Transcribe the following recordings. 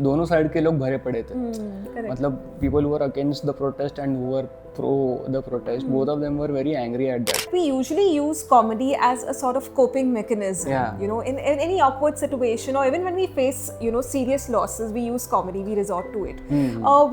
दोनों साइड के लोग भरे पड़े थे. correct. मतलब people who were against the protest and who were pro the protest, both of them were very angry at that. We usually use comedy as a sort of coping mechanism. Yeah. You know, in any awkward situation, or even when we face, serious losses, we use comedy, we resort to it.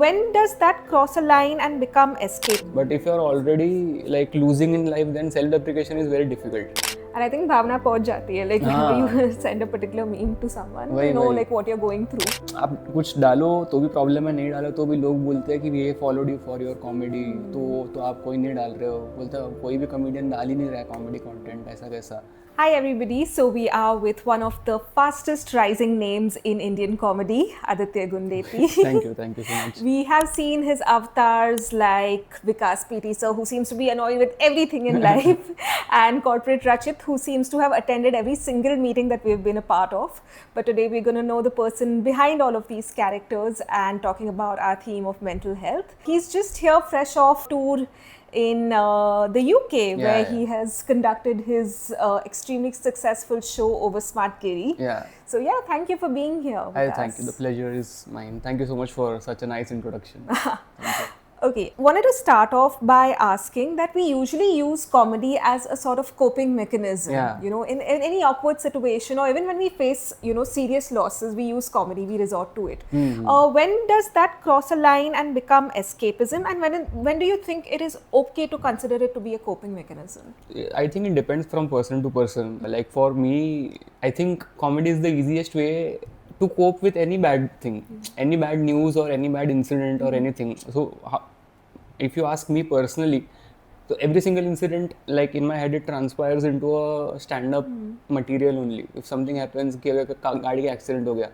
When does that cross a line and become escape? But if you're already like losing in life, then self-deprecation is very difficult. And I think भावना पहुंच जाती है, like हाँ. you send a particular meme to someone, वही, you know, वही. like what you're going through. आप कुछ डालो तो भी प्रॉब्लम है, नहीं डालो तो भी लोग बोलते हैं कि ये followed you for your comedy, तो आप कोई नहीं डाल रहे हो. बोलते हैं कोई भी कॉमेडियन डाल ही नहीं रहा है कॉमेडी कंटेंट, ऐसा कैसा. Hi everybody, so we are with one of the fastest rising names in Indian comedy, Aditya Gundeti. Thank you so much. We have seen his avatars like Vikas PT sir, who seems to be annoyed with everything in life, and Corporate Rachit, who seems to have attended every single meeting that we've been a part of. But today we're going to know the person behind all of these characters and talking about our theme of mental health. He's just here fresh off tour in the UK, where he has conducted his extremely successful show over Smartgiri. Yeah. So yeah, thank you for being here with us. Thank you. The pleasure is mine. Thank you so much for such a nice introduction. Thank you. Okay, wanted to start off by asking that we usually use comedy as a sort of coping mechanism. Yeah. You know, in any awkward situation, or even when we face, serious losses, we use comedy, we resort to it. When does that cross a line and become escapism, and when do you think it is okay to consider it to be a coping mechanism? I think it depends from person to person. Like for me, I think comedy is the easiest way to cope with any bad thing, any bad news or any bad incident or anything. So if you ask me personally, so every single incident, like in my head, it transpires into a stand-up material only. If something happens कि अगर गाड़ी का accident हो गया,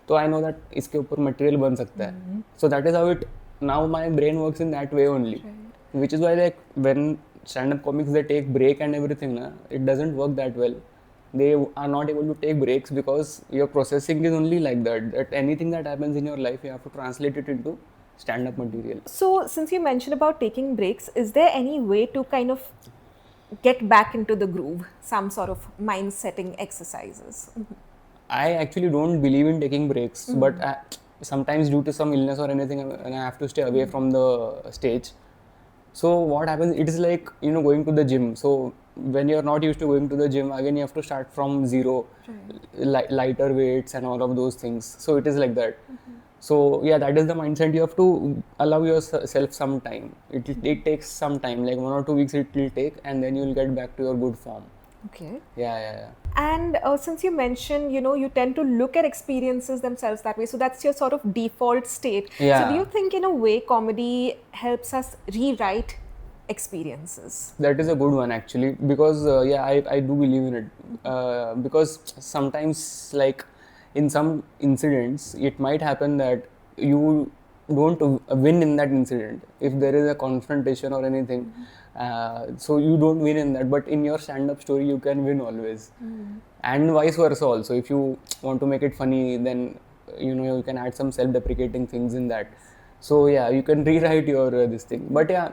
तो I know that इसके ऊपर material बन सकता है. So that is how it, now my brain works in that way only. Which is why like when stand-up comics they take break and everything, it doesn't work that well. They are not able to take breaks because your processing is only like that. That anything that happens in your life, you have to translate it into stand-up material. So, since you mentioned about taking breaks, is there any way to kind of get back into the groove? Some sort of mind setting exercises? I actually don't believe in taking breaks, but sometimes due to some illness or anything, and I have to stay away from the stage. So what happens, it is like, going to the gym. So when you're not used to going to the gym, again you have to start from zero, lighter weights and all of those things. So it is like that. So yeah, that is the mindset. You have to allow yourself some time. It takes some time, like 1 or 2 weeks it will take, and then you'll get back to your good form. Okay. Yeah. And since you mentioned, you tend to look at experiences themselves that way, so that's your sort of default state. Yeah. So do you think in a way comedy helps us rewrite experiences? That is a good one actually, because I do believe in it. Because sometimes, like in some incidents, it might happen that you don't win in that incident. If there is a confrontation or anything, so you don't win in that, but in your stand-up story you can win always. And vice versa also. If you want to make it funny, then you can add some self-deprecating things in that. So yeah, you can rewrite your this thing. But yeah,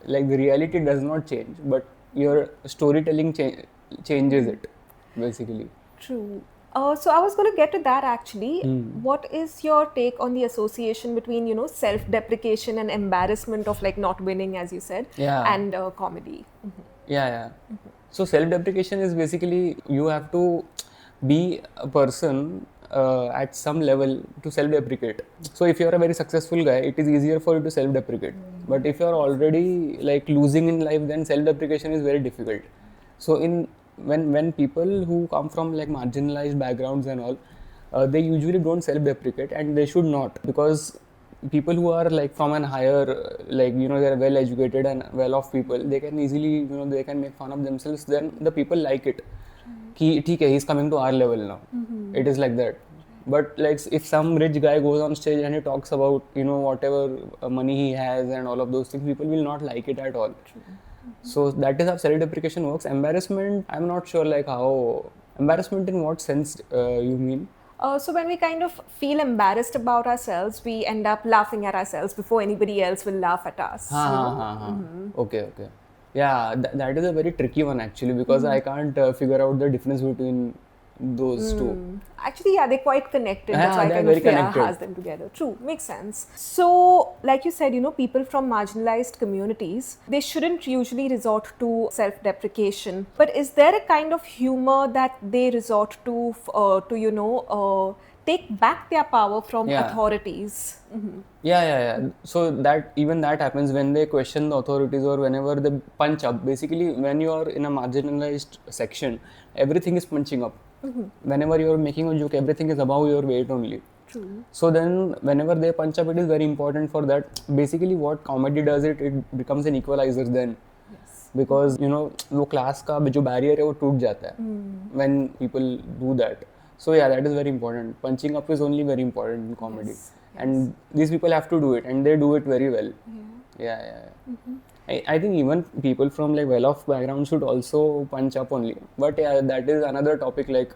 like the reality does not change, but your storytelling changes it basically. True. So I was going to get to that actually. What is your take on the association between, self-deprecation and embarrassment of like not winning, as you said, and comedy? Yeah. So self-deprecation is basically you have to be a person at some level to self-deprecate. So if you're a very successful guy, it is easier for you to self-deprecate. But if you're already like losing in life, then self-deprecation is very difficult. So when people who come from like marginalized backgrounds and all, they usually don't self-deprecate, and they should not, because people who are like from an higher, like they're well educated and well off people, they can easily, they can make fun of themselves. Then the people like it. Ki theek hai, he's coming to our level now. It is like that. But like if some rich guy goes on stage and he talks about whatever money he has and all of those things, people will not like it at all. So that is how self-deprecation works. Embarrassment, I'm not sure like how. Embarrassment in what sense you mean? So when we kind of feel embarrassed about ourselves, we end up laughing at ourselves before anybody else will laugh at us. Okay. Yeah, that is a very tricky one actually, because I can't figure out the difference between those two. Actually, yeah, they're quite connected. That's Yeah, why I they're kind very of connected. has them together. True, makes sense. So, like you said, people from marginalized communities, they shouldn't usually resort to self-deprecation. But is there a kind of humor that they resort to take back their power from Yeah. authorities? Yeah. So that happens when they question the authorities or whenever they punch up. Basically, when you are in a marginalized section, everything is punching up. Whenever you are making a joke, everything is above your weight only. True. So then, whenever they punch up, it is very important for that. Basically, what comedy does, it becomes an equalizer then. Yes. Because वो class का जो barrier है वो टूट जाता है when people do that. So yeah, that is very important. Punching up is only very important in comedy. Yes. And these people have to do it, and they do it very well. Yeah. I think even people from like well-off background should also punch up only. But yeah, that is another topic. Like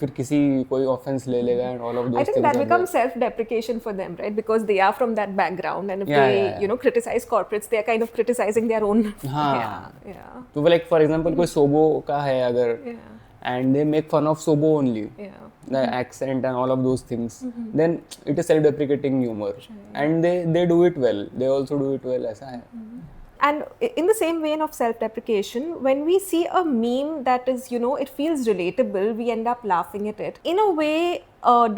फिर किसी कोई offense ले लेगा and all of those I think things. that are becomes self-deprecation for them, right? Because they are from that background, and if Yeah, they, yeah. criticize corporates, they are kind of criticizing their own. हाँ. Yeah. तो like for example कोई Sobo का है अगर Yeah. and they make fun of Sobo only. Yeah. The accent and all of those things, then it is self-deprecating humor, and they do it well. They also do it well. ऐसा है. And in the same vein of self-deprecation, when we see a meme that is, it feels relatable, we end up laughing at it. In a way,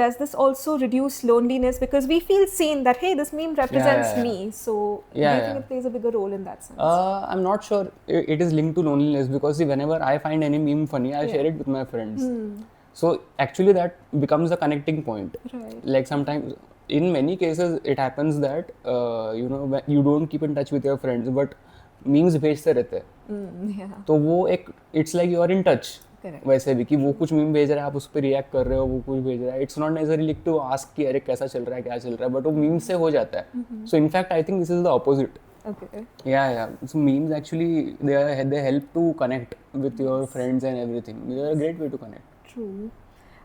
does this also reduce loneliness? Because we feel seen that, hey, this meme represents Yeah. me. So, do Yeah, you think yeah. it plays a bigger role in that sense? I'm not sure it is linked to loneliness because see, whenever I find any meme funny, I share it with my friends. So actually, that becomes a connecting point. Right. Like sometimes, in many cases, it happens that when you don't keep in touch with your friends, but memes भेजते रहते हैं. Yeah. तो वो एक it's like you are in touch. Correct. वैसे भी कि वो कुछ मीम भेज रहा है, आप उस पर रिएक्ट कर रहे हो, वो कुछ भेज रहा है. It's not necessary to ask कि अरे कैसा चल रहा है, क्या चल रहा है, बट वो मीम से हो जाता है. So in fact I think this is the opposite. Okay. Yeah. So memes actually they help to connect with your friends and everything. They are a great way to connect. True.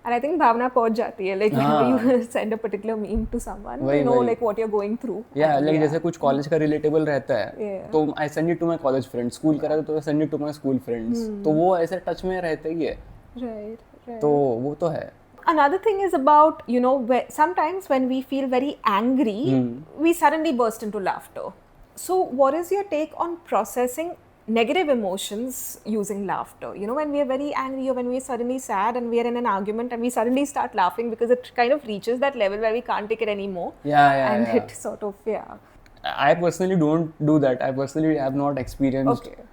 And I think भावना पहुंच जाती है, like whenever you send a particular meme to someone, they know like what you're going through. Yeah, like जैसे कुछ college का relatable रहता है, Yeah. तो I send it to my college friends. School का रहता तो I send it to my school friends. तो वो ऐसे टच में रहते ही है. Right. तो वो तो है. Another thing is about, sometimes when we feel very angry, we suddenly burst into laughter. So, what is your take on processing negative emotions using laughter? When we are very angry or when we are suddenly sad and we are in an argument and we suddenly start laughing because it kind of reaches that level where we can't take it anymore. Yeah. And it sort of, I personally don't do that. I personally have not experienced. Okay.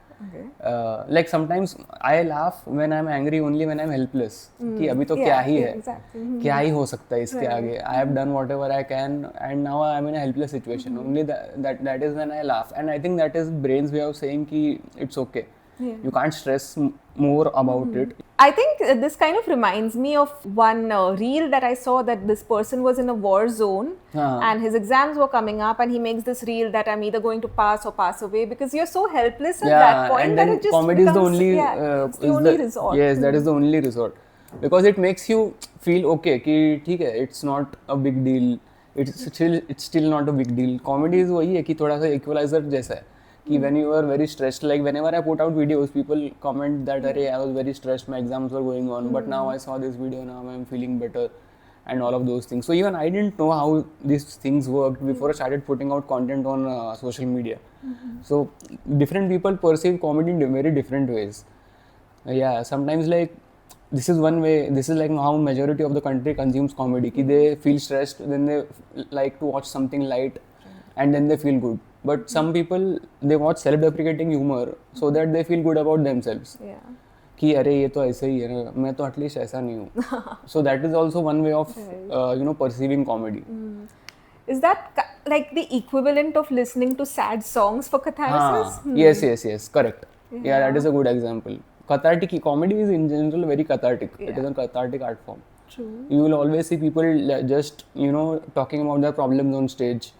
Like sometimes I laugh when I'm angry only when I'm helpless. कि अभी तो क्या ही है, exactly. क्या ही हो सकता है इसके आगे. I have done whatever I can and now I'm in a helpless situation. Only that is when I laugh, and I think that is brain's way of saying कि it's okay. Yeah. You can't stress more about it. I think this kind of reminds me of one reel that I saw that this person was in a war zone and his exams were coming up and he makes this reel that I'm either going to pass or pass away because you're so helpless at that point and that then it just comedy becomes, is the only it's the only resort. Yes, that is the only resort because it makes you feel okay कि ठीक है, it's not a big deal. It's still not a big deal. Comedy is वही है कि थोड़ा सा equalizer जैसा है. कि when you are very stressed, like whenever I put out videos, people comment that अरे I was very stressed, my exams were going on, but now I saw this video, now I'm feeling better, and all of those things. So even I didn't know how these things worked before I started putting out content on social media. So different people perceive comedy in very different ways. Yeah, sometimes like this is one way. This is like how majority of the country consumes comedy. कि they feel stressed, then they like to watch something light, and then they feel good. But some people they watch self-deprecating humor so that they feel good about themselves. Yeah. कि अरे ये तो ऐसे ही है ना, मैं तो एटलीस्ट ऐसा नहीं हूँ. So that is also one way of perceiving comedy. Is that like the equivalent of listening to sad songs for catharsis? Yes, correct. Yeah, that is a good example. Cathartic comedy is in general very cathartic. It is a cathartic art form. True. You will always see people just talking about their problems on stage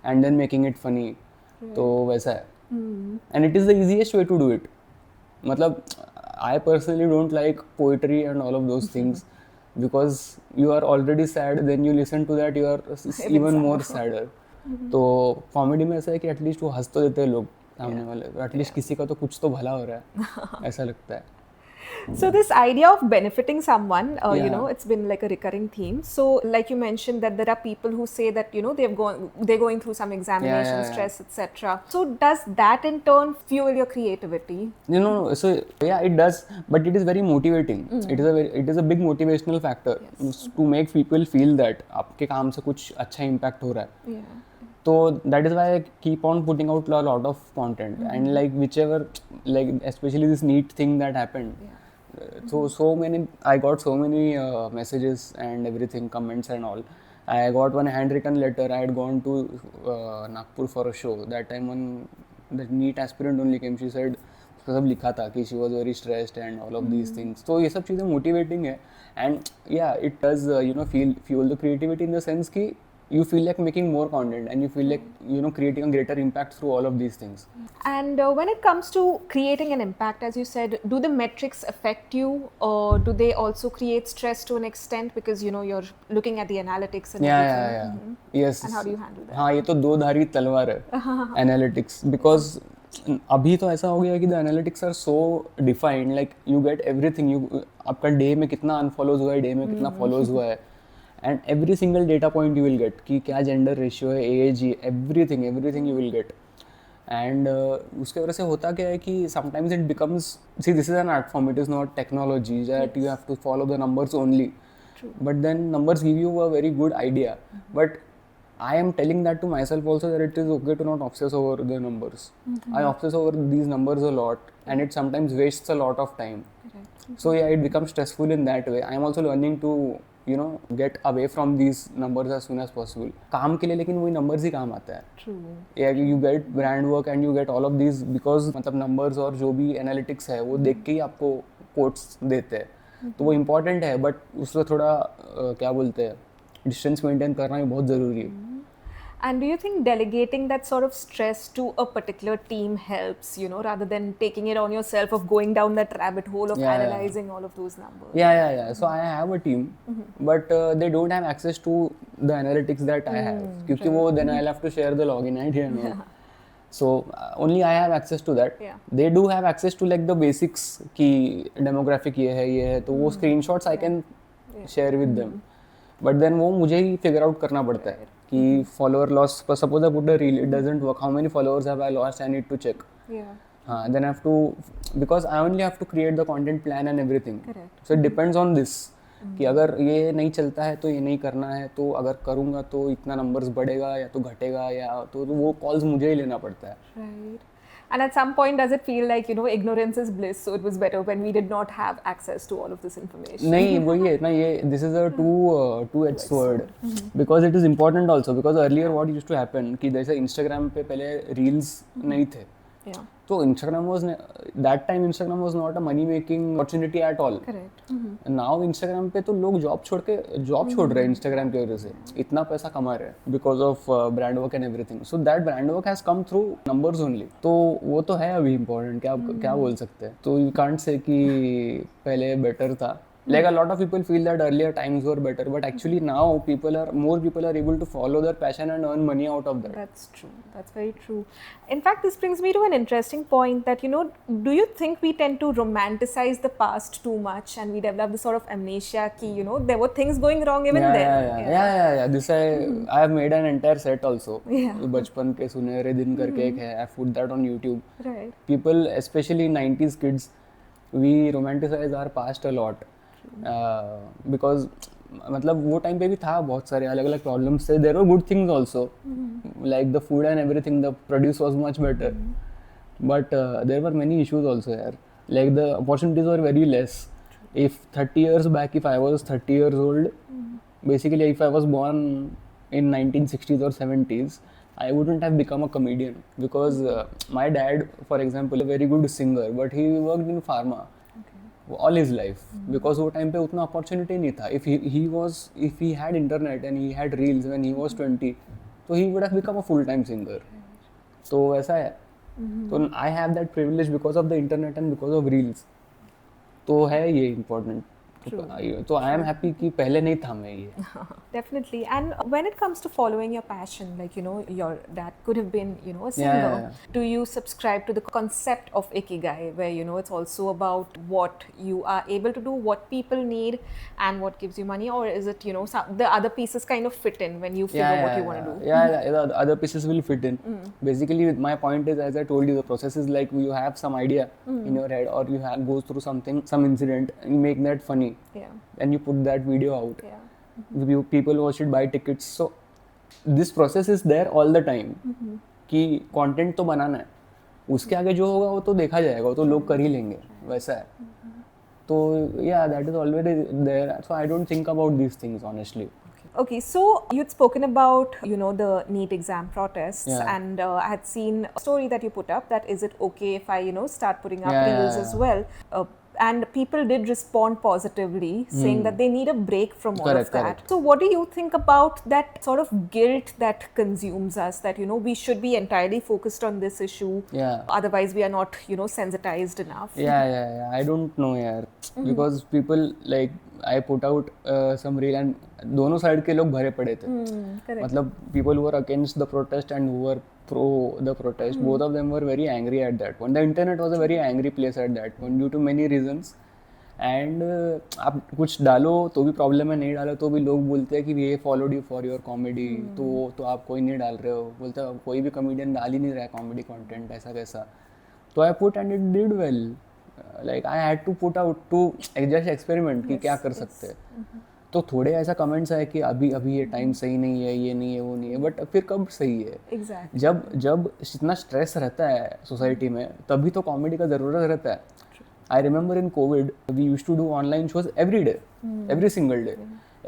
and then making it funny. तो वैसा है. And it is the easiest way to do it. मतलब I personally don't like poetry and all of those things because you are already sad, then you listen to that, you are even more sadder. तो comedy में ऐसा है कि at least वो हंस तो देते हैं लोग सामने वाले, तो एटलीस्ट किसी का तो कुछ तो भला हो रहा है, ऐसा लगता है. So this idea of benefiting someone, you Yeah. know, it's been like a recurring theme. So like you mentioned that there are people who say that, you know, they're going through some examination Yeah. stress, etc. So does that in turn fuel your creativity? You know, so yeah, it does, but it is very motivating. It is a big motivational factor to make people feel that आपके काम से कुछ अच्छा impact हो रहा है. Yeah. So that is why I keep on putting out a lot of content, and like whichever, like especially this neat thing that happened. So many, I got so many messages and everything, comments and all. I got one handwritten letter. I had gone to Nagpur for a show. That time when the neat aspirant only came, she said उसका सब लिखा था कि she was very stressed and all of these things. तो ये सब चीज़ें motivating है, and yeah, it does you know fuel the creativity in the sense कि you feel like making more content, and you feel like, you know, creating a greater impact through all of these things. And when it comes to creating an impact, as you said, do the metrics affect you, or do they also create stress to an extent, because you know you're looking at the analytics and everything? Yes. And how do you handle that? हाँ, ये तो दो धारी तलवार है analytics, because अभी तो ऐसा हो गया है कि the analytics are so defined, like you get everything, you आपका डे में कितना अनफॉलोज हुआ है, डे में कितना फॉलोज हुआ है, and every single data point you will get कि क्या जेंडर रेशियो है, age, everything you will get. And उसके वजह से होता क्या है कि sometimes it becomes, see this is an art form, it is not technology that you have to follow the numbers only, but then numbers give you a very good idea. But I am telling that to myself also, that it is okay to not obsess over the numbers. I obsess over these numbers a lot, and it sometimes wastes a lot of time. So yeah, it becomes stressful in that way. I am also learning to, you know, get away from these numbers as soon as possible. काम के लिए लेकिन वही numbers ही काम आता है. True. Yeah, you get brand work and you get all of these because मतलब numbers और जो भी analytics है वो देख के ही आपको quotes देते हैं. तो वो इम्पॉर्टेंट है, बट उसको थोड़ा क्या बोलते हैं, डिस्टेंस मेंटेन करना भी बहुत ज़रूरी है. And do you think delegating that sort of stress to a particular team helps, you know, rather than taking it on yourself of going down that rabbit hole of analyzing all of those numbers? Yeah. So I have a team, but they don't have access to the analytics that I have. क्योंकि वो then I'll have to share the login ID and all. So only I have access to that. Yeah. They do have access to like the basics कि demographic ये है, तो वो screenshots I can share with them. But then वो मुझे ही figure out करना पड़ता है कि follower loss, suppose I put a reel, it doesn't work, how many followers have I lost, I need to check. Yeah. Then I have to, because I only have to create the content plan and everything. Correct. So it depends on this कि अगर ये नहीं चलता है तो ये नहीं करना है, तो अगर करूँगा तो इतना नंबर्स बढ़ेगा या तो घटेगा, या तो वो कॉल्स मुझे ही लेना पड़ता है. Right. And at some point, does it feel like, you know, ignorance is bliss, so it was better when we did not have access to all of this information? नहीं, वही है ना, ये this is a two-edged sword, because it is important also, because earlier what used to happen कि जैसे Instagram पे पहले reels नहीं थे, Yeah. तो Instagram was not a money making opportunity at all. Correct. Now Instagram पे तो लोग जॉब छोड़ रहे हैं Instagram की वजह से, इतना पैसा कमा रहे हैं because of brand work and everything. So that brand work has come through numbers only. तो वो तो है अभी important, क्या बोल सकते हैं. तो you can't say कि पहले better था. Like a lot of people feel that earlier times were better, but actually now more people are able to follow their passion and earn money out of that. That's true. That's very true. In fact, this brings me to an interesting point that, you know, do you think we tend to romanticize the past too much and we develop this sort of amnesia ki, you know, there were things going wrong even then? Yeah. This I have made an entire set also. Yeah. बचपन के सुनहरे दिन करके एक है. I put that on YouTube. Right. People, especially 90s kids, we romanticize our past a lot. Because मतलब वो time पे भी था बहुत सारे अलग अलग प्रॉब्लम्स थे. There were good things also, like the food and everything, the produce was much better, but there were many issues also यार. Like the opportunities were very less. If 30 years back, if I was 30 years old, basically if I was born in 1960s or 70s, I wouldn't have become a comedian, because my dad, for example, a very good singer, but he worked in pharma all his life, because वो time पे उतना opportunity नहीं था. if he had internet and he had reels when he was 20, so he would have become a full time singer. तो ऐसा है. तो I have that privilege because of the internet and because of reels. तो है ये important. तो I am happy कि पहले नहीं था मैं ये. Definitely. And when it comes to following your passion, like, you know, your dad could have been, you know, a singer. Yeah. Do you subscribe to the concept of Ikigai, where, you know, it's also about what you are able to do, what people need, and what gives you money? Or is it, you know, the other pieces kind of fit in when you figure what you want to do? Yeah, the other pieces will fit in. Basically, my point is, as I told you, the process is like you have some idea in your head, or you have go through something, some incident, and you make that funny, Yeah. and you put that video out. Yeah. People watch it, buy tickets. So this process is there all the time. कि content तो बनाना है, उसके आगे जो होगा वो तो देखा जाएगा, वो तो लोग कर ही लेंगे, वैसा है. तो yeah, that is already there. So I don't think about these things honestly. Okay, so you'd spoken about, you know, the NEET exam protests, Yeah. and I had seen a story that you put up, that is it okay if I, you know, start putting up Yeah, reels yeah, as yeah. well? And people did respond positively, saying that they need a break from all Correct, of that. correct. So what do you think about that sort of guilt that consumes us, that, you know, we should be entirely focused on this issue, Yeah. otherwise we are not, you know, sensitized enough? Yeah. I don't know यार, because people like I put out some reel and दोनों side के लोग भरे पड़े थे. Correct. मतलब people who were against the protest and who were pro the protest, both of them were very angry at that point. The internet was a very angry place at that point due to many reasons. And आप कुछ डालो तो भी problem है, नहीं डालो तो भी लोग बोलते हैं कि ये followed you for your comedy, तो आप कोई नहीं डाल रहे हो, बोलते हैं कोई भी कॉमेडियन डाल ही नहीं रहा है कॉमेडी कंटेंट, ऐसा कैसा. तो I put and it did well. Like I had to put out to just experiment कि क्या कर सकते हैं. तो थोड़े ऐसा कमेंट्स आए कि अभी ये टाइम सही नहीं है, ये नहीं है, वो नहीं है, बट फिर कब सही है? Exactly. जब इतना स्ट्रेस रहता है सोसाइटी में, तभी तो कॉमेडी का ज़रूरत रहता है. I remember in COVID, we used to do online shows every day, every single day.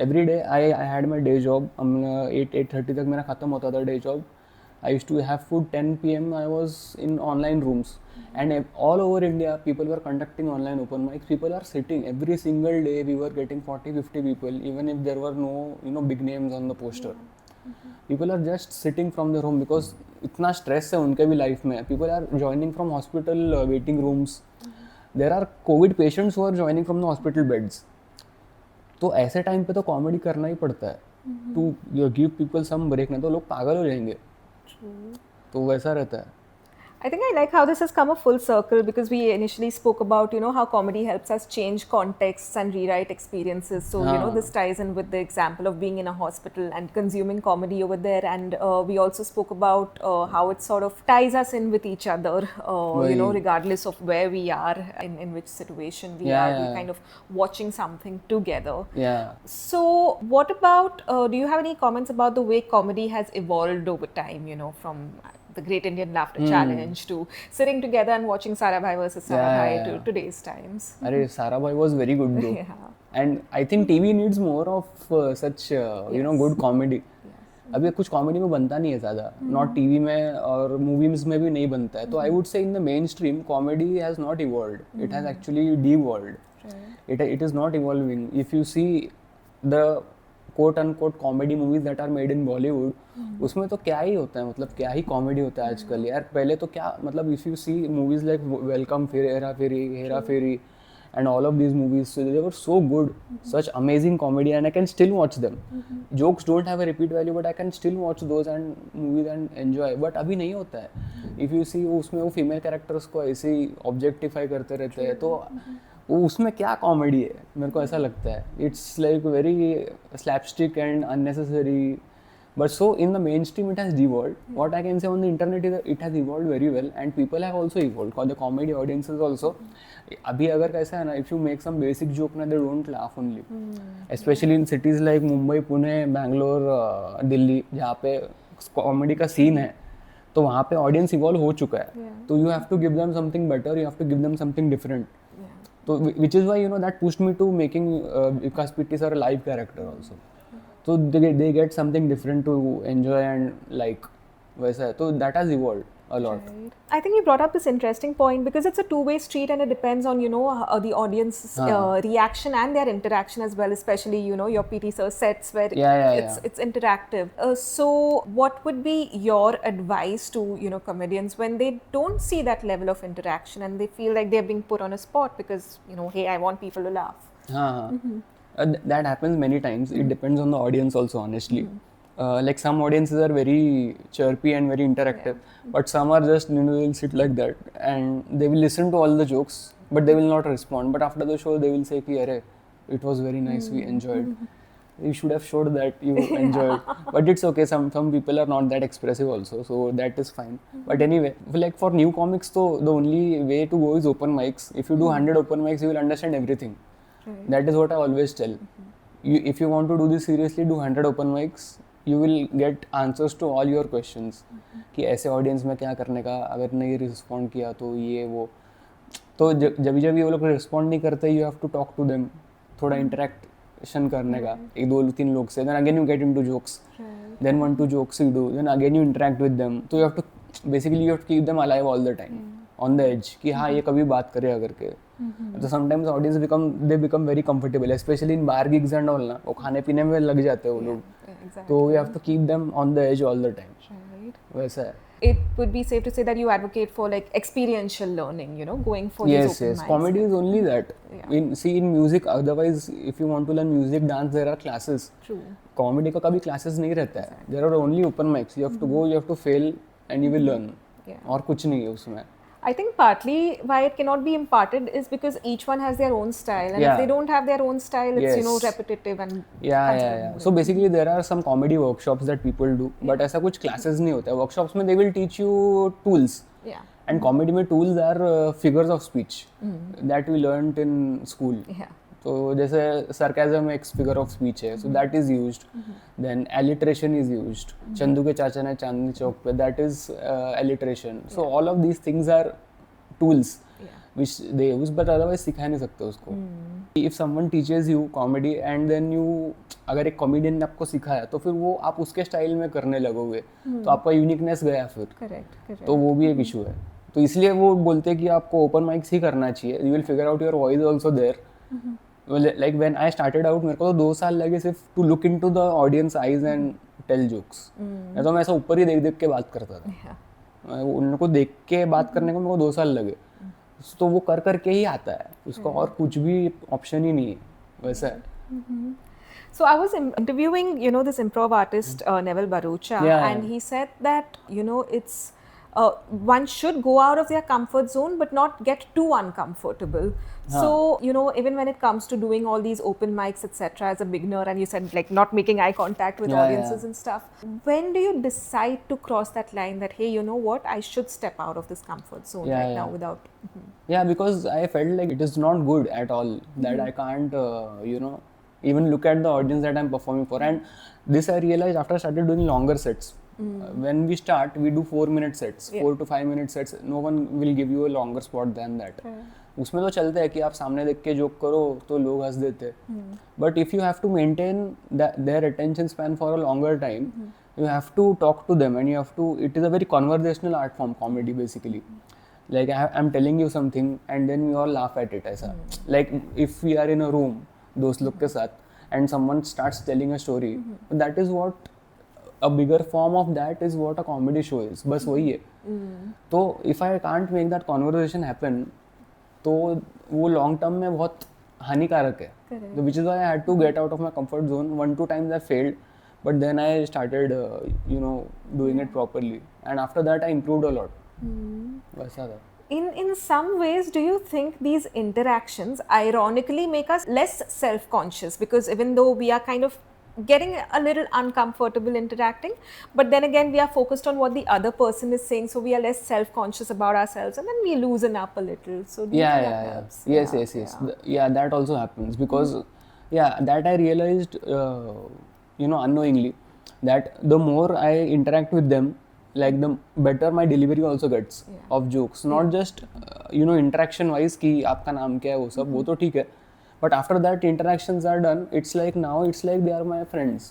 Every day I had my day job. 8:30 तक मेरा ख़त्म होता था day job. I used to have food 10 p.m. I was in online rooms. And all over India, people were conducting online open mics. People are sitting every single day. We were getting 40-50 people, even if there were no, you know, big names on the poster. People are just sitting from their home because इतना stress है उनके भी life में. People are joining from hospital waiting rooms. There are COVID patients who are joining from the hospital beds. तो ऐसे time पे तो comedy करना ही पड़ता है to give people some break, नहीं तो लोग पागल हो जाएंगे. तो वैसा रहता है. I think I like how this has come a full circle, because we initially spoke about, you know, how comedy helps us change contexts and rewrite experiences. So, you know, this ties in with the example of being in a hospital and consuming comedy over there. And we also spoke about how it sort of ties us in with each other, you know, regardless of where we are, in which situation we are, we're kind of watching something together. Yeah. So, what about, do you have any comments about the way comedy has evolved over time, you know, from the Great Indian Laughter Challenge to sitting together and watching Sarabhai versus Sarabhai to today's times? अरे Sarabhai was very good though. Yeah. And I think TV needs more of such you know, good comedy. अभी कुछ comedy में बनता नहीं है ज़्यादा, not TV में और मूवीज में भी नहीं बनता है. तो I would say in the mainstream comedy has not evolved, it has actually devolved. It is not evolving. If you see the quote unquote comedy movies that are made in Bollywood, उसमें तो क्या ही होता है, मतलब क्या ही comedy होता है आजकल यार. पहले तो क्या, मतलब if you see movies like Welcome, फिर हेरा फेरी and all of these movies, so they were so good, such amazing comedy, and I can still watch them. Jokes don't have a repeat value, but I can still watch those and movies and enjoy. But अभी नहीं होता है. If you see उसमें वो female characters को ऐसे ही objectify करते रहते हैं, तो वो उसमें क्या कॉमेडी है, मेरे को ऐसा लगता है. It's like very slapstick and unnecessary. But so in the mainstream it has devolved. What I can say on the internet is that it has evolved very well, and people have also evolved. For the comedy audiences also, अभी अगर कैसा है ना, if you make some basic joke ना, they don't laugh only. Especially in cities like Mumbai, Pune, Bangalore, Delhi, जहाँ पे comedy का scene है, तो वहाँ पे ऑडियंस इवॉल्व हो चुका है. तो you have to give them something better, you have to give them something different. So which is why, you know, that pushed me to making Vikas Pitty sir a live character also. So they get something different to enjoy and like, वैसा है. तो that has evolved a lot. Right. I think you brought up this interesting point, because it's a two-way street and it depends on, you know, the audience's reaction and their interaction as well, especially, you know, your PT sir sets where it's interactive. So what would be your advice to, you know, comedians when they don't see that level of interaction and they feel like they're being put on a spot because, you know, hey, I want people to laugh? That happens many times. It depends on the audience also, honestly. Like some audiences are very chirpy and very interactive, but some are just, they'll sit like that and they will listen to all the jokes, but they will not respond. But after the show, they will say, ki, "Arey, it was very nice, we enjoyed." You should have showed that you enjoyed, but it's okay. Some people are not that expressive also, so that is fine. But anyway, like for new comics, though, the only way to go is open mics. If you do 100 open mics, you will understand everything. That is what I always tell. If you want to do this seriously, do 100 open mics. You will get answers to all your questions. कि ऐसे audience में क्या करने का, अगर नहीं respond किया तो ये वो. तो जब ये वो लोग respond नहीं करते, you have to talk to them. थोड़ा interaction करने का, एक दो तीन लोग से. Then again you get into jokes. Then 1-2 jokes you do. Then again you interact with them. So you have to keep them alive all the time. On the edge कि हाँ ये कभी बात करेगा करके. So sometimes audience become very comfortable, especially in bar gigs and all ना, वो खाने पीने में लग जाते हैं वो लोग. तो we have to keep them on the edge all the time. Right. वैसा है. It would be safe to say that you advocate for like experiential learning, you know, going for these open mics. Comedy is only that. Yeah. In music, otherwise if you want to learn music, dance, there are classes. True. Comedy का कभी classes नहीं रहता है. There are only open mics. You have to go, you have to fail, and you will learn. Yeah. और कुछ नहीं है उसमें. I think partly why it cannot be imparted is because each one has their own style, and if they don't have their own style, it's you know repetitive and yeah. So basically there are some comedy workshops that people do, but ऐसा कुछ classes नहीं होता है. Workshops में they will teach you tools. Yeah. And comedy में tools are figures of speech that we learnt in school. Yeah. तो जैसे sarcasm एक figure of speech है, so that is used. Then alliteration is used. Chandu के चाचा ने चांदनी चौक पे, that is alliteration. So all of these things are tools which they use, but otherwise सिखा नहीं सकते उसको. If someone teaches you comedy and then you, अगर एक comedian ने आपको सिखाया तो फिर वो आप उसके स्टाइल में करने लगोगे, तो आपका uniqueness गया फिर. Correct. तो वो भी एक इशू है. तो इसलिए वो बोलते हैं कि आपको open mics ही करना चाहिए. You will figure out your voice also there. Like when I started out, मेरे को तो 2 साल लगे सिर्फ to look into the audience eyes and tell jokes. मैं तो ऐसा ऊपर ही देख के बात करता था. उनको देख के बात करने को मेरे को 2 साल लगे. तो वो कर के ही आता है. उसका और कुछ भी ऑप्शन ही नहीं है. वैसा है. So I was interviewing, you know, this improv artist Neville Barucha, and he said that, you know, it's one should go out of their comfort zone but not get too uncomfortable. So, you know, even when it comes to doing all these open mics, etc., as a beginner, and you said like not making eye contact with audiences and stuff, when do you decide to cross that line that, hey, you know what, I should step out of this comfort zone now without... Yeah, because I felt like it is not good at all, that I can't, you know, even look at the audience that I'm performing for. And this I realized after I started doing longer sets. When we start, we do 4-minute sets, 4 to 5 minute sets. No one will give you a longer spot than that. उसमें तो चलता है कि आप सामने देख के joke करो तो लोग हंस देते. But if you have to maintain their attention span for a longer time, you have to talk to them, and you have to. It is a very conversational art form, comedy basically. Like I'm telling you something, and then we all laugh at it. ऐसा. Like if we are in a room, दोस्त लोग के साथ, and someone starts telling a story, that is what. A bigger form of that is what a comedy show is. बस वही है. तो if I can't make that conversation happen, तो वो long term में बहुत हानिकारक है. So which is why I had to get out of my comfort zone. 1-2 times I failed, but then I started, you know, doing it properly. And after that I improved a lot. वैसा था. In some ways, do you think these interactions ironically make us less self-conscious? Because even though we are kind of getting a little uncomfortable interacting, but then again we are focused on what the other person is saying, so we are less self-conscious about ourselves, and then we loosen up a little. So do you think that helps? Yes. Yeah, that also happens because that I realized, you know, unknowingly, that the more I interact with them, like the better my delivery also gets of jokes. Not just you know, interaction wise कि आपका नाम क्या है वो सब, वो तो ठीक है. But after that interactions are done, it's like they are my friends.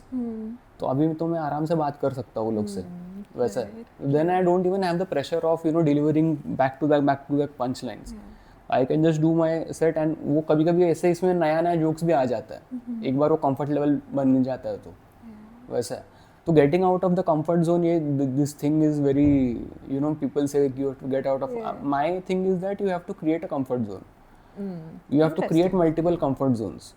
तो अभी तो मैं आराम से बात कर सकता हूँ लोग से. वैसा है. Then I don't even have the pressure of, you know, delivering back to back punchlines. I can just do my set, and वो कभी ऐसे इसमें नया jokes भी आ जाता है. एक बार वो comfort level बन जाता है तो. वैसा है. So getting out of the comfort zone, this thing is very, you know, people say you have to get out of. My thing is that you have to create a comfort zone. You have to create multiple comfort zones.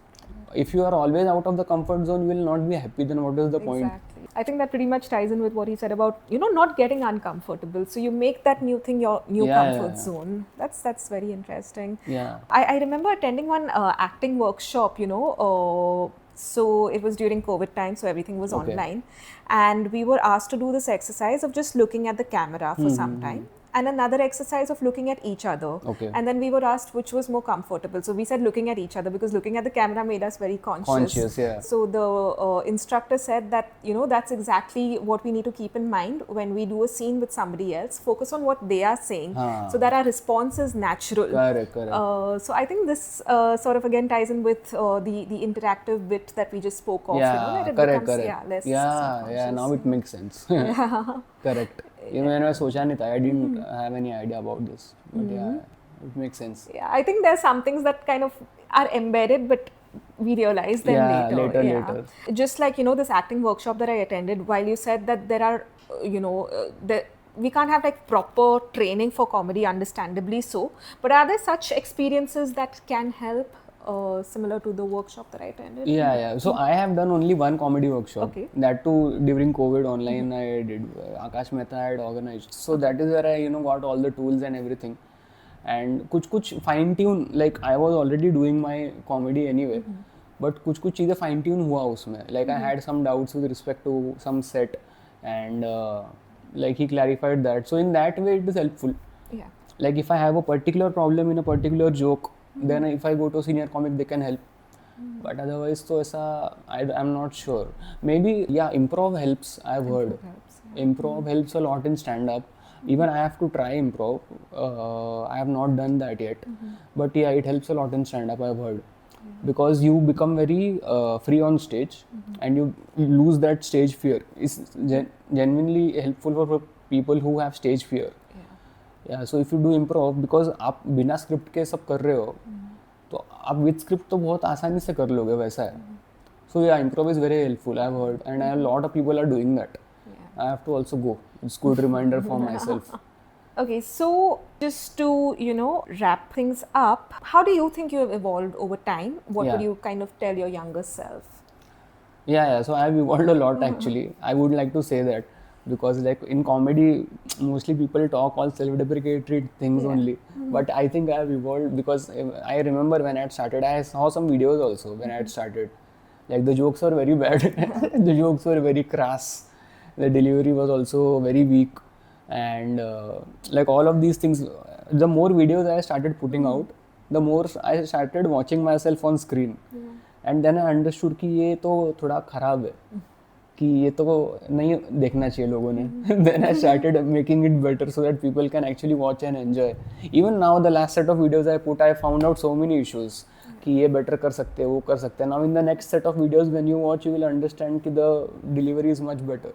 If you are always out of the comfort zone, you will not be happy. Then what is the point? Exactly. I think that pretty much ties in with what he said about, you know, not getting uncomfortable. So you make that new thing your new Yeah, comfort yeah. zone. That's very interesting. Yeah. I remember attending one acting workshop, you know, so it was during COVID time, so everything was Okay. online. And we were asked to do this exercise of just looking at the camera for some time. And another exercise of looking at each other. Okay. And then we were asked which was more comfortable. So we said looking at each other because looking at the camera made us very Conscious, yeah. So the instructor said that, you know, that's exactly what we need to keep in mind when we do a scene with somebody else. Focus on what they are saying so that our response is natural. Correct. So I think this sort of again ties in with the interactive bit that we just spoke of. Yeah, you know, that it correct. becomes, yeah, less Yeah. Now it makes sense. Correct. ये मैंने सोचा नहीं था. I didn't have any idea about this. But yeah, it makes sense. Yeah, I think there's some things that kind of are embedded, but we realize them Yeah, later. later. Just like, you know, this acting workshop that I attended, while you said that there are, you know, we can't have like proper training for comedy, understandably so. But are there such experiences that can help? Similar to the workshop that I attended. Yeah. So I have done only one comedy workshop. Okay. That too during COVID online. I did. Akash Mehta had organized. So that is where I got all the tools and everything. And कुछ fine tune, like I was already doing my comedy anyway. But कुछ चीज़ें fine tune हुआ उसमें. Like I had some doubts with respect to some set, and like he clarified that. So in that way it is helpful. Yeah. Like if I have a particular problem in a particular joke, then if I go to a senior comic, they can help. But otherwise, तो ऐसा I'm not sure. Maybe yeah, improv helps. I've heard. Improv helps a lot in stand-up. Even I have to try improv. I have not done that yet. But yeah, it helps a lot in stand-up. I've heard. Because you become very free on stage, and you lose that stage fear. It's genuinely helpful for people who have stage fear. Yeah, so if you do improv, because आप बिना script के सब कर रहे हो, तो आप with script तो बहुत आसानी से कर लोगे, वैसा है. So yeah, improv is very helpful. I've heard, and a lot of people are doing that. I have to also go. It's good reminder for myself. Okay, so just to, you know, wrap things up, how do you think you have evolved over time? What would you kind of tell your younger self? Yeah. So I have evolved a lot actually. I would like to say that. Because like in comedy, mostly people talk all self-deprecatory things only. But I think I have evolved because I remember when I had started, I saw some videos also when I had started. Like the jokes were very bad. The jokes were very crass. The delivery was also very weak. And like all of these things, the more videos I started putting out, the more I started watching myself on screen. And then I understood कि ये तो थोड़ा खराब है. कि ये तो नहीं देखना चाहिए लोगों ने. Then I started making it better so that people can actually watch and enjoy. Even now the last set of videos I put, I found out so many issues कि ये better कर सकते हैं, वो कर सकते हैं. Now in the next set of videos when you watch, you will understand कि the delivery is much better.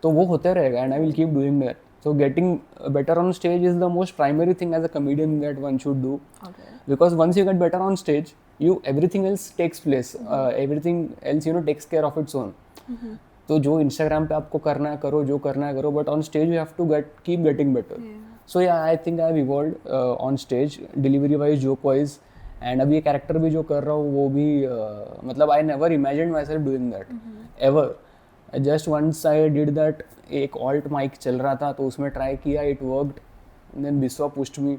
तो वो होते रहेगा, and I will keep doing that. So getting better on stage is the most primary thing as a comedian that one should do. Okay. Because once you get better on stage, everything else takes place. Everything else takes care of its own. तो जो Instagram पे आपको करना है करो, जो करना है करो, but on stage you have to keep getting better. So ya I think I have evolved on stage, delivery wise, joke wise. And अभी ये कैरेक्टर भी जो कर रहा हूँ वो भी मतलब I never imagined myself doing that ever. Just once I did that. एक ऑल्ट माइक चल रहा था तो उसमें ट्राई किया, it worked. Then Biswa pushed me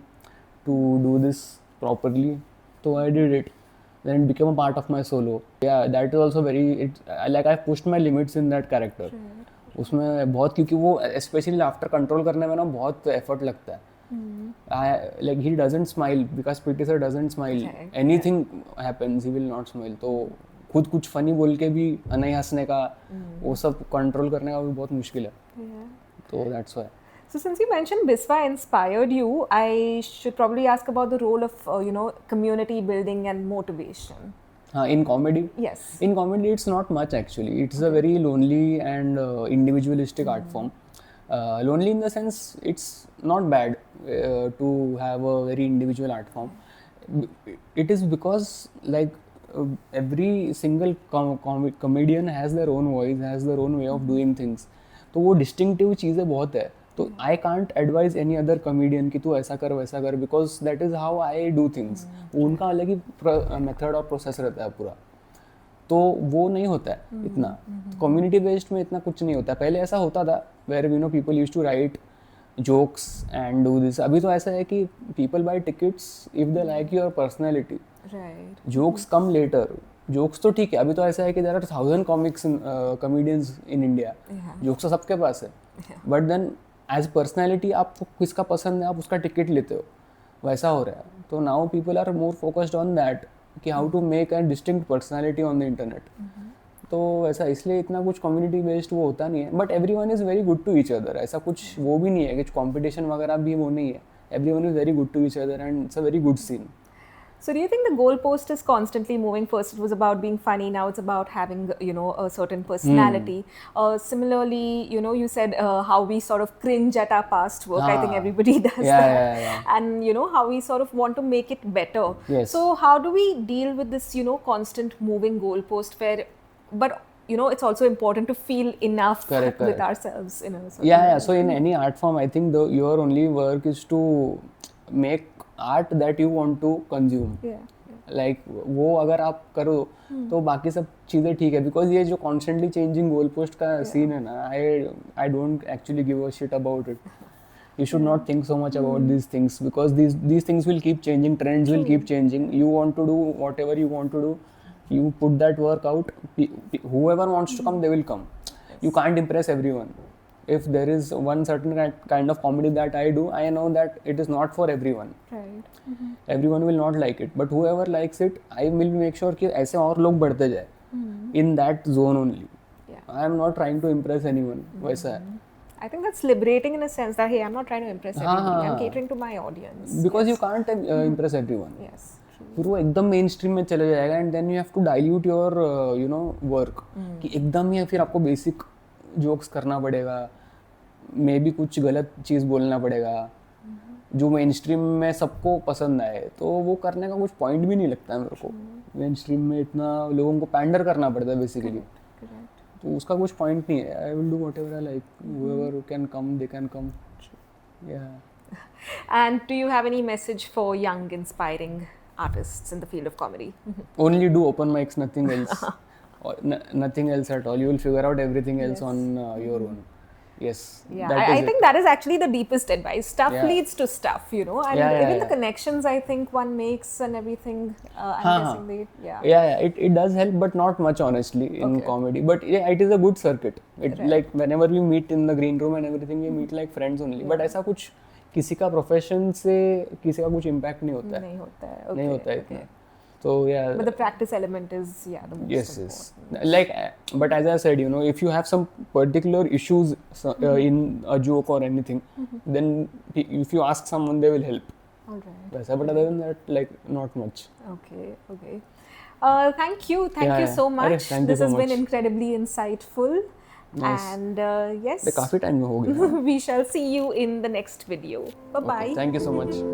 to do this properly, तो I did it. Then it became a part of my solo. Yeah, that is also very. Like I pushed my limits in that character. उसमें बहुत, क्योंकि वो especially laughter control करने में ना बहुत effort लगता है. Like he doesn't smile because PT sir doesn't smile. Anything happens, he will not smile. तो खुद कुछ funny बोल के भी नहीं हंसने का, वो सब control करने का भी बहुत मुश्किल है. तो that's why. So since you mentioned Biswa inspired you, I should probably ask about the role of, you know, community building and motivation. In comedy? Yes. In comedy, it's not much actually. It's a very lonely and individualistic art form. Lonely in the sense, it's not bad to have a very individual art form. It is because like every single comedian has their own voice, has their own way of doing things. तो वो distinctive चीज़ें बहुत है. तो I can't advise any other comedian कि तू ऐसा कर वैसा कर, because that is how I do things. उनका अलग ही मेथड और प्रोसेस रहता है पूरा, तो वो नहीं होता है इतना. कम्युनिटी बेस्ड में इतना कुछ नहीं होता. पहले ऐसा होता था where you know people used to write jokes and do this. अभी तो ऐसा है कि people buy tickets if they like your personality. Right. Jokes come later. Jokes तो ठीक है. अभी तो ऐसा है कि there are 1000 comics comedians in India. Jokes तो सबके पास है. But then as personality आपको किसका पसंद है, आप उसका टिकट लेते हो. वैसा हो रहा है. तो now people are more focused on that कि how to make a distinct personality on the internet. तो ऐसा इसलिए इतना कुछ कम्युनिटी बेस्ड वो होता नहीं है. But everyone is very good to each other. ऐसा कुछ वो भी नहीं है कि कॉम्पिटिशन वगैरह भी वो नहीं है. Everyone is very good to each other and it's a very good scene. So do you think the goalpost is constantly moving? First it was about being funny, now it's about having, you know, a certain personality. Similarly, you know, you said how we sort of cringe at our past work. I think everybody does that. Yeah. And, you know, how we sort of want to make it better. Yes. So how do we deal with this, you know, constant moving goalpost where, but you know, it's also important to feel enough correct. with ourselves in a certain Yeah. way. So in any art form, I think your only work is to make art that you want to consume. Like वो अगर आप करो तो बाकी सब चीज़ें ठीक है. बिकॉज ये जो कॉन्स्टेंटली चेंजिंग गोल पोस्ट का सीन है ना, I don't actually give a shit about it. You should not think so much about these things, because these things will keep changing, trends will keep changing. You want to do whatever you want to do, you put that work out. Whoever wants to come, they will come. You can't impress everyone. If there is one certain kind of comedy that I do, I know that it is not for everyone. Right. Everyone will not like it, but whoever likes it, I will make sure कि ऐसे और लोग बढ़ते जाए in that zone only. I am not trying to impress anyone. वैसा है. I think that's liberating in a sense that, hey, I'm not trying to impress everybody. I'm catering to my audience. Because you can't impress everyone. Yes. फिर वो एकदम main stream में चले जाएगा and then you have to dilute your you know work. कि एकदम ही फिर आपको बेसिक जोक्स करना पड़ेगा, मे बी कुछ गलत चीज़ बोलना पड़ेगा जो मेन स्ट्रीम में सबको पसंद आए. तो वो करने का कुछ पॉइंट भी नहीं लगता है मेरे को. मेन स्ट्रीम में इतना लोगों को पैंडर करना पड़ता है बेसिकली. तो उसका कुछ पॉइंट नहीं है. I will do whatever I like. Whoever can come, they can come. या. And do you have any message for young inspiring artists in the field of comedy? Only do open mics, nothing else. Or nothing else at all. You will figure out everything else on your own. Yes. Yeah, I think that is actually the deepest advice. Stuff leads to stuff, you know, and even the connections I think one makes and everything. I'm guessing they, it does help, but not much honestly in comedy. But yeah, it is a good circuit. Like whenever we meet in the green room and everything, we meet like friends only. But ऐसा कुछ किसी का profession से किसी का कुछ impact नहीं होता है. नहीं होता है इतना. So yeah. But the practice element is the most important. Like, but as I said, you know, if you have some particular issues in a joke or anything, then if you ask someone, they will help. All right. But other than that, like, not much. Okay. Thank you so much. This has been incredibly insightful. Nice. And yes. काफी time में हो गया. We shall see you in the next video. Bye bye. Thank you so much.